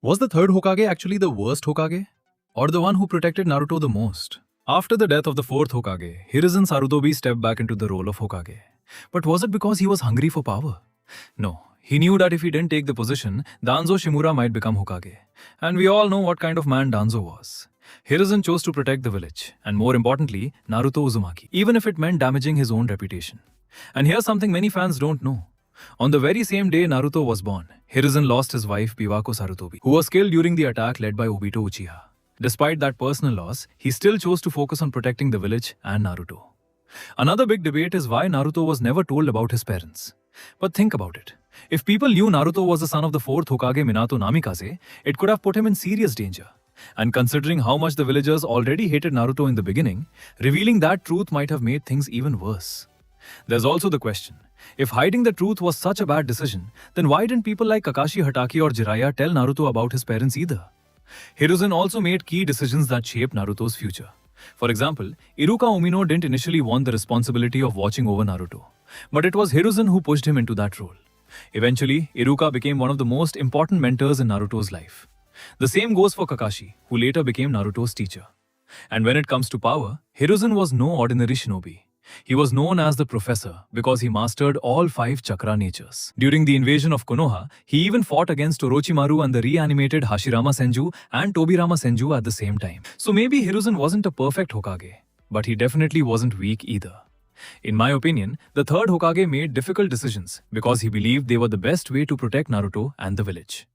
Was the third Hokage actually the worst Hokage? Or the one who protected Naruto the most? After the death of the fourth Hokage, Hiruzen Sarutobi stepped back into the role of Hokage. But was it because he was hungry for power? No. He knew that if he didn't take the position, Danzo Shimura might become Hokage. And we all know what kind of man Danzo was. Hiruzen chose to protect the village, and more importantly, Naruto Uzumaki, even if it meant damaging his own reputation. And here's something many fans don't know. On the very same day Naruto was born, Hiruzen lost his wife Biwako Sarutobi, who was killed during the attack led by Obito Uchiha. Despite that personal loss, he still chose to focus on protecting the village and Naruto. Another big debate is why Naruto was never told about his parents. But think about it. If people knew Naruto was the son of the fourth Hokage Minato Namikaze, it could have put him in serious danger. And considering how much the villagers already hated Naruto in the beginning, revealing that truth might have made things even worse. There's also the question, if hiding the truth was such a bad decision, then why didn't people like Kakashi Hatake or Jiraiya tell Naruto about his parents either? Hiruzen also made key decisions that shaped Naruto's future. For example, Iruka Umino didn't initially want the responsibility of watching over Naruto, but it was Hiruzen who pushed him into that role. Eventually, Iruka became one of the most important mentors in Naruto's life. The same goes for Kakashi, who later became Naruto's teacher. And when it comes to power, Hiruzen was no ordinary shinobi. He was known as the Professor because he mastered all 5 chakra natures. During the invasion of Konoha, he even fought against Orochimaru and the reanimated Hashirama Senju and Tobirama Senju at the same time. So maybe Hiruzen wasn't a perfect Hokage, but he definitely wasn't weak either. In my opinion, the third Hokage made difficult decisions because he believed they were the best way to protect Naruto and the village.